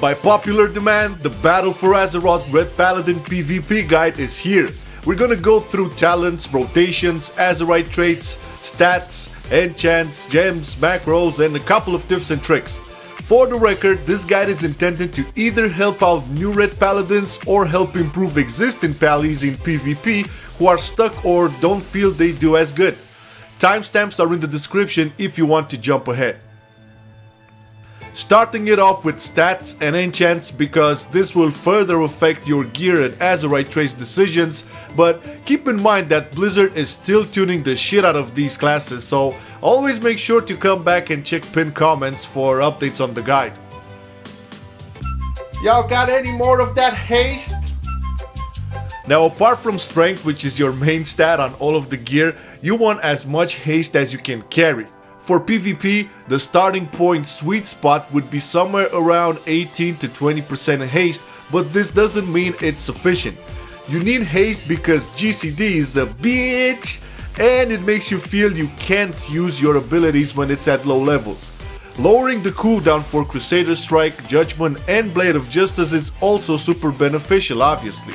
By popular demand, the Battle for Azeroth Red Paladin PvP guide is here. We're gonna go through talents, rotations, Azerite traits, stats, enchants, gems, macros, and a couple of tips and tricks. For the record, this guide is intended to either help out new Red Paladins or help improve existing Pallies in PvP who are stuck or don't feel they do as good. Timestamps are in the description if you want to jump ahead. Starting it off with stats and enchants, because this will further affect your gear and Azerite Traits decisions, but keep in mind that Blizzard is still tuning the shit out of these classes, so always make sure to come back and check pinned comments for updates on the guide. Y'all got any more of that haste? Now, apart from strength, which is your main stat on all of the gear, you want as much haste as you can carry. For PvP, the starting point sweet spot would be somewhere around 18 to 20% haste, but this doesn't mean it's sufficient. You need haste because GCD is a bitch, and it makes you feel you can't use your abilities when it's at low levels. Lowering the cooldown for Crusader Strike, Judgment, and Blade of Justice is also super beneficial, obviously.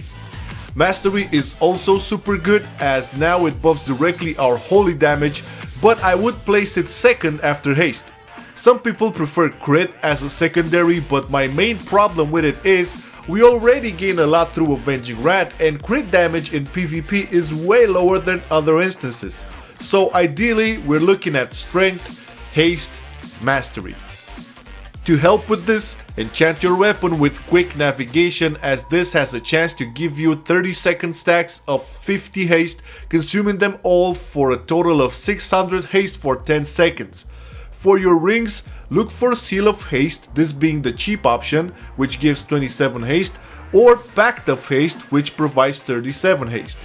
Mastery is also super good, as now it buffs directly our holy damage, but I would place it second after haste. Some people prefer crit as a secondary, but my main problem with it is we already gain a lot through Avenging Rat, and crit damage in PvP is way lower than other instances. So ideally, we're looking at strength, haste, mastery. To help with this, enchant your weapon with quick navigation, as this has a chance to give you 30-second stacks of 50 haste, consuming them all for a total of 600 haste for 10 seconds. For your rings, look for Seal of Haste, this being the cheap option, which gives 27 haste, or Pact of Haste, which provides 37 haste.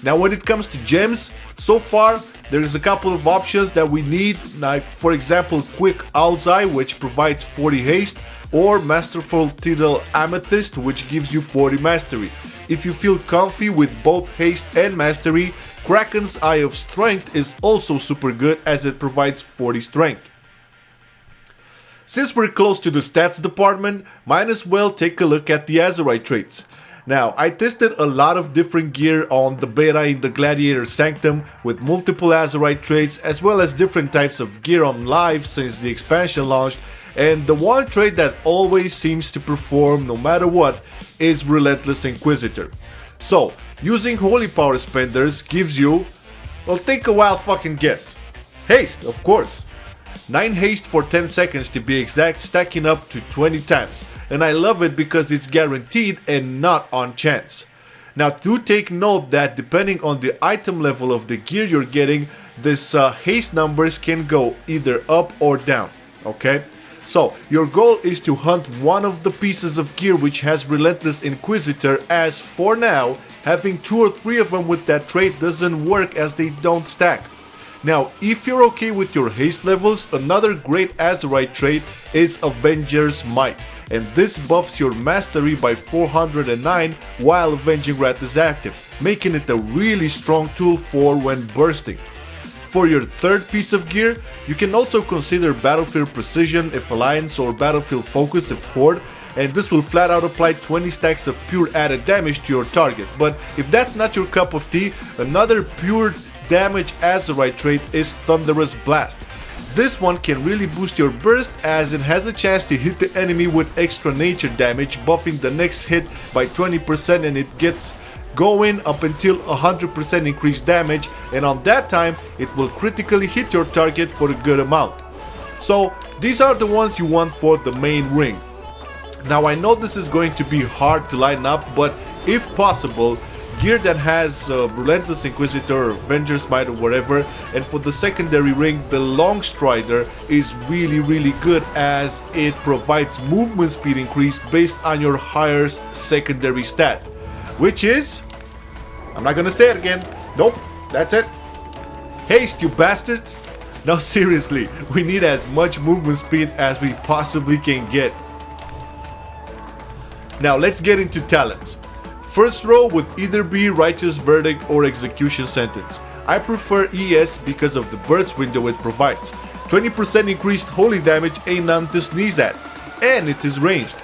Now when it comes to gems, so far there's a couple of options that we need, like for example Quick Owl's Eye, which provides 40 haste, or Masterful Tidal Amethyst, which gives you 40 mastery. If you feel comfy with both haste and mastery, Kraken's Eye of Strength is also super good, as it provides 40 strength. Since we're close to the stats department, might as well take a look at the Azerite traits. Now, I tested a lot of different gear on the beta in the Gladiator Sanctum with multiple Azerite traits, as well as different types of gear on live since the expansion launched, and the one trait that always seems to perform no matter what is Relentless Inquisitor. So, using Holy Power Spenders gives you, well, take a wild fucking guess. Haste, of course. 9 haste for 10 seconds to be exact, stacking up to 20 times. And I love it because it's guaranteed and not on chance. Now do take note that depending on the item level of the gear you're getting, this haste numbers can go either up or down, okay? So your goal is to hunt one of the pieces of gear which has Relentless Inquisitor, as for now, having 2 or 3 of them with that trait doesn't work as they don't stack. Now, if you're okay with your haste levels, another great Azerite trait is Avenger's Might, and this buffs your mastery by 409 while Avenging Rat is active, making it a really strong tool for when bursting. For your third piece of gear, you can also consider Battlefield Precision if Alliance, or Battlefield Focus if Horde, and this will flat out apply 20 stacks of pure added damage to your target. But if that's not your cup of tea, another pure damage Azerite trait is Thunderous Blast. This one can really boost your burst, as it has a chance to hit the enemy with extra nature damage, buffing the next hit by 20%, and it gets going up until 100% increased damage, and on that time it will critically hit your target for a good amount. So these are the ones you want for the main ring. Now I know this is going to be hard to line up, but if possible, gear that has Relentless Inquisitor or Avenger's Might or whatever, and for the secondary ring, the Long Strider is really good, as it provides movement speed increase based on your highest secondary stat, which is, I'm not gonna say it again, nope, that's it, haste, you bastards. Now seriously, we need as much movement speed as we possibly can get. Now let's get into talents. First row would either be Righteous Verdict or Execution Sentence. I prefer ES because of the burst window it provides. 20% increased holy damage ain't none to sneeze at, and it is ranged.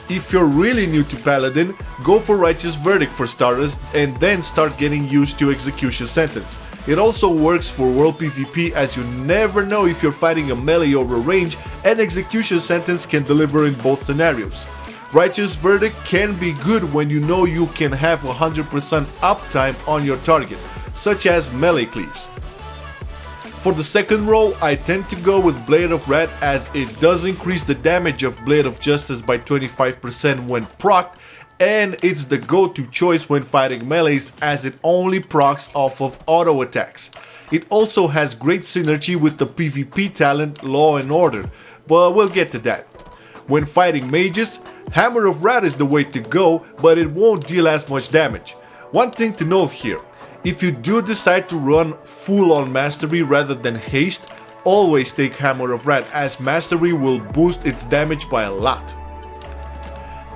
If you're really new to Paladin, go for Righteous Verdict for starters and then start getting used to Execution Sentence. It also works for World PvP, as you never know if you're fighting a melee or a range, and Execution Sentence can deliver in both scenarios. Righteous Verdict can be good when you know you can have 100% uptime on your target, such as melee cleaves. For the second row, I tend to go with Blade of Ret, as it does increase the damage of Blade of Justice by 25% when proc, and it's the go-to choice when fighting melees, as it only procs off of auto attacks. It also has great synergy with the PvP talent Law and Order, but we'll get to that. When fighting mages, Hammer of Rat is the way to go, but it won't deal as much damage. One thing to note here: if you do decide to run full on Mastery rather than Haste, always take Hammer of Rat, as Mastery will boost its damage by a lot.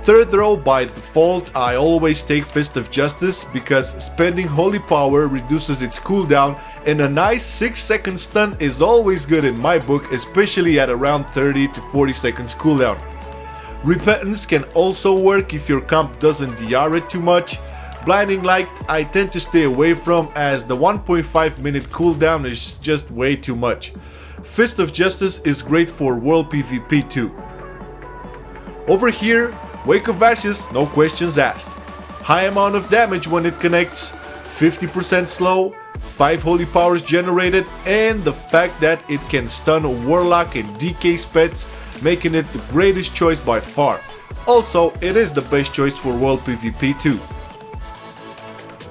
Third row, by default, I always take Fist of Justice, because spending Holy Power reduces its cooldown, and a nice 6-second stun is always good in my book, especially at around 30 to 40 seconds cooldown. Repentance can also work if your comp doesn't DR it too much. Blinding Light I tend to stay away from, as the 1.5 minute cooldown is just way too much. Fist of Justice is great for World PvP too. Over here, Wake of Ashes, no questions asked. High amount of damage when it connects, 50% slow, 5 holy powers generated, and the fact that it can stun a warlock and DK pets, making it the greatest choice by far. Also, it is the best choice for World PvP too.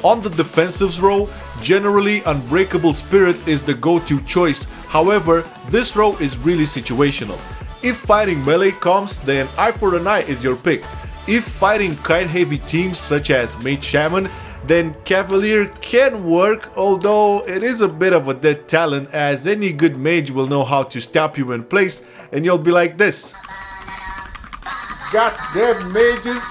On the defensives row, generally Unbreakable Spirit is the go-to choice, however, this row is really situational. If fighting melee comps, then Eye for an Eye is your pick. If fighting kite heavy teams such as Mage Shaman, then Cavalier can work, although it is a bit of a dead talent, as any good mage will know how to stop you in place and you'll be like this. Goddamn mages!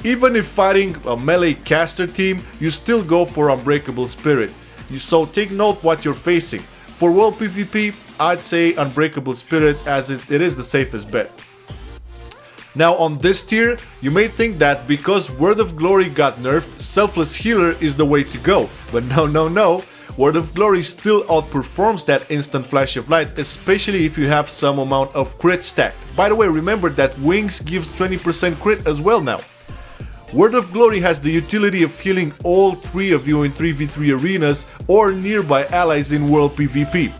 Even if fighting a melee caster team, you still go for Unbreakable Spirit, so take note what you're facing. For World PvP, I'd say Unbreakable Spirit, as it is the safest bet. Now on this tier, you may think that because Word of Glory got nerfed, Selfless Healer is the way to go, but no. Word of Glory still outperforms that instant flash of light, especially if you have some amount of crit stack. By the way, remember that Wings gives 20% crit as well now. Word of Glory has the utility of healing all 3 of you in 3v3 arenas or nearby allies in World PvP.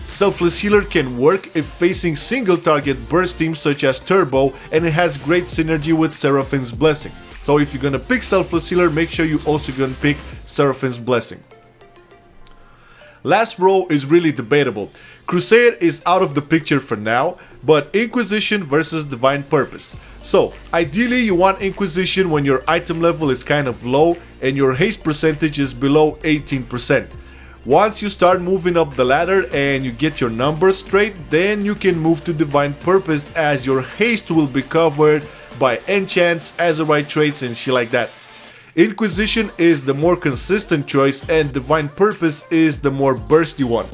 Selfless Healer can work if facing single target burst teams such as Turbo, and it has great synergy with Seraphim's Blessing. So if you're gonna pick Selfless Healer, make sure you also gonna pick Seraphim's Blessing. Last row is really debatable. Crusade is out of the picture for now, but Inquisition versus Divine Purpose. So, ideally you want Inquisition when your item level is kind of low and your haste percentage is below 18%. Once you start moving up the ladder and you get your numbers straight, then you can move to Divine Purpose, as your haste will be covered by enchants, Azerite Traits and shit like that. Inquisition is the more consistent choice and Divine Purpose is the more bursty one.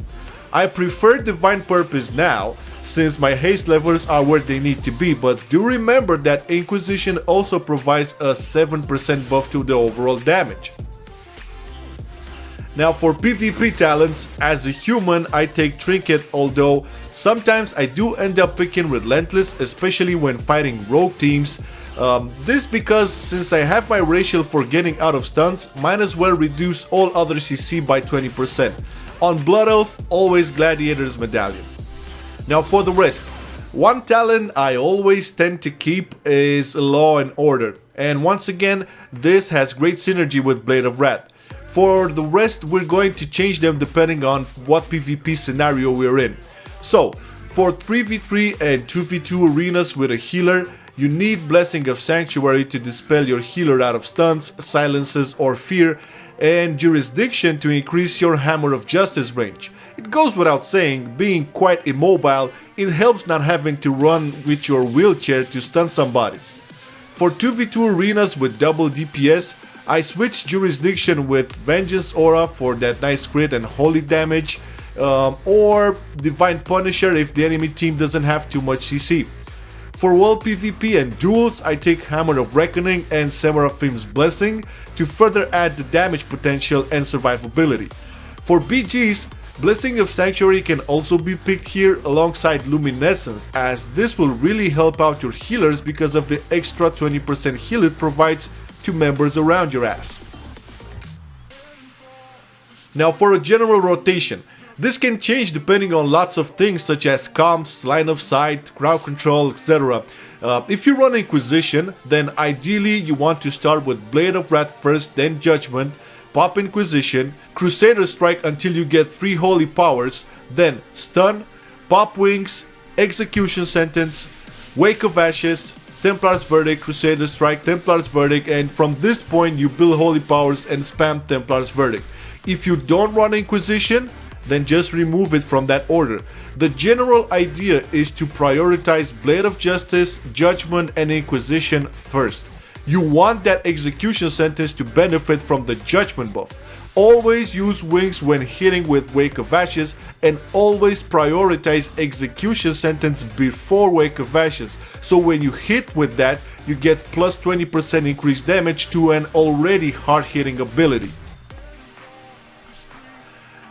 I prefer Divine Purpose now, since my haste levels are where they need to be, but do remember that Inquisition also provides a 7% buff to the overall damage. Now for PvP talents, as a human I take Trinket, although sometimes I do end up picking Relentless, especially when fighting rogue teams. This because since I have my ratio for getting out of stuns, might as well reduce all other CC by 20%. On Blood Oath, always Gladiator's Medallion. Now for the rest, one talent I always tend to keep is Law and Order, and once again this has great synergy with Blade of Rat. For the rest, we're going to change them depending on what PvP scenario we're in. So, for 3v3 and 2v2 arenas with a healer, you need Blessing of Sanctuary to dispel your healer out of stuns, silences or fear, and Jurisdiction to increase your Hammer of Justice range. It goes without saying, being quite immobile, it helps not having to run with your wheelchair to stun somebody. For 2v2 arenas with double DPS, I switched Jurisdiction with Vengeance Aura for that nice crit and holy damage, or Divine Punisher if the enemy team doesn't have too much CC. For world PvP and duels, I take Hammer of Reckoning and Seraphim's Blessing to further add the damage potential and survivability. For BGs, Blessing of Sanctuary can also be picked here alongside Luminescence, as this will really help out your healers because of the extra 20% heal it provides to members around your ass. Now for a general rotation, this can change depending on lots of things such as comms, line of sight, crowd control, etc. If you run Inquisition, then ideally you want to start with Blade of Wrath first, then Judgment, pop Inquisition, Crusader Strike until you get 3 Holy Powers, then Stun, pop Wings, Execution Sentence, Wake of Ashes, Templar's Verdict, Crusader Strike, Templar's Verdict, and from this point you build Holy Powers and spam Templar's Verdict. If you don't run Inquisition, then just remove it from that order. The general idea is to prioritize Blade of Justice, Judgment, and Inquisition first. You want that Execution Sentence to benefit from the Judgment buff. Always use Wings when hitting with Wake of Ashes, and always prioritize Execution Sentence before Wake of Ashes, so when you hit with that, you get plus 20% increased damage to an already hard-hitting ability.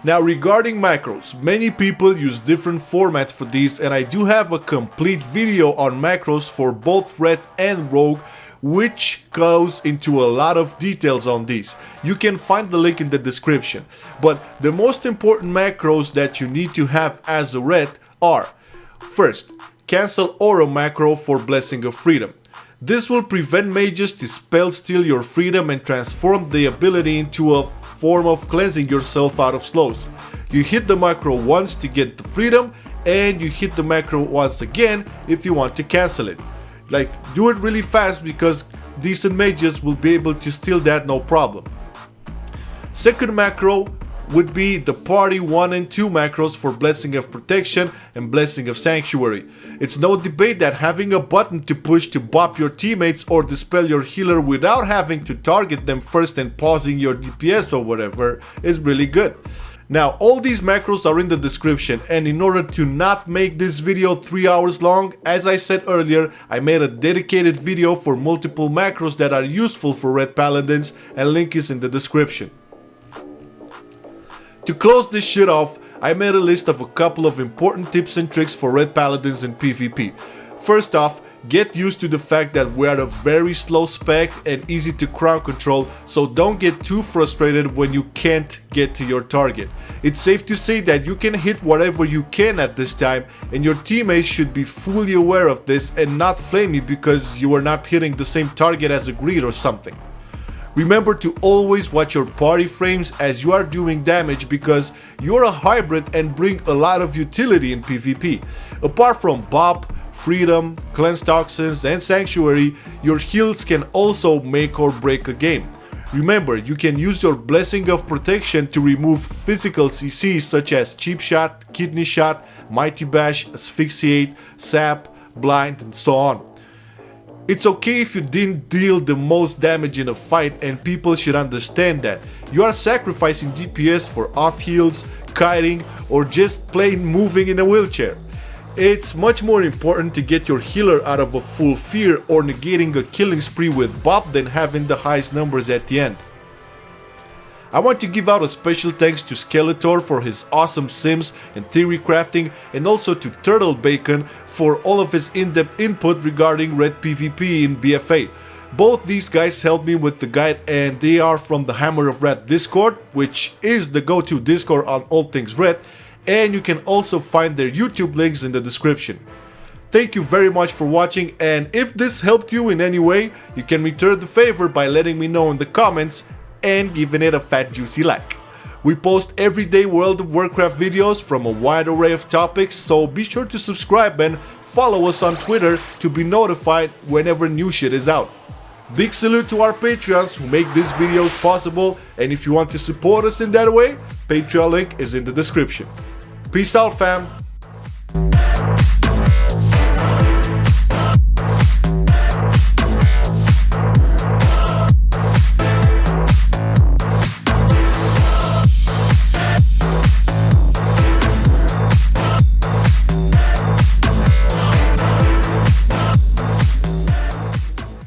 Now regarding macros, many people use different formats for these, and I do have a complete video on macros for both Ret and Rogue, which goes into a lot of details on these. You can find the link in the description. But the most important macros that you need to have as a Ret are: first, cancel Aura macro for Blessing of Freedom. This will prevent mages to spell steal your freedom and transform the ability into a form of cleansing yourself out of slows. You hit the macro once to get the freedom, and you hit the macro once again if you want to cancel it. Like, do it really fast because decent mages will be able to steal that no problem. Second macro would be the party 1 and 2 macros for Blessing of Protection and Blessing of Sanctuary. It's no debate that having a button to push to bop your teammates or dispel your healer without having to target them first and pausing your DPS or whatever is really good. Now, all these macros are in the description, and in order to not make this video 3 hours long, as I said earlier, I made a dedicated video for multiple macros that are useful for Red Paladins, and link is in the description. To close this shit off, I made a list of a couple of important tips and tricks for Red Paladins in PvP. First off, get used to the fact that we are a very slow spec and easy to crowd control, so don't get too frustrated when you can't get to your target. It's safe to say that you can hit whatever you can at this time, and your teammates should be fully aware of this and not flame you because you are not hitting the same target as agreed or something. Remember to always watch your party frames as you are doing damage, because you're a hybrid and bring a lot of utility in PvP. Apart from Bop, Freedom, Cleanse Toxins, and Sanctuary, your heals can also make or break a game. Remember, you can use your Blessing of Protection to remove physical CCs such as Cheap Shot, Kidney Shot, Mighty Bash, Asphyxiate, Sap, Blind, and so on. It's okay if you didn't deal the most damage in a fight, and people should understand that. You are sacrificing DPS for off heals, kiting, or just plain moving in a wheelchair. It's much more important to get your healer out of a full fear or negating a killing spree with Bop than having the highest numbers at the end. I want to give out a special thanks to Skeletor for his awesome sims and theory crafting, and also to Turtle Bacon for all of his in-depth input regarding Red PvP in BFA. Both these guys helped me with the guide, and they are from the Hammer of Red Discord, which is the go-to Discord on all things Red, and you can also find their YouTube links in the description. Thank you very much for watching, and if this helped you in any way, you can return the favor by letting me know in the comments and giving it a fat juicy like. We post everyday World of Warcraft videos from a wide array of topics, so be sure to subscribe and follow us on Twitter to be notified whenever new shit is out. Big salute to our Patreons who make these videos possible, and if you want to support us in that way, Patreon link is in the description. Peace out, fam.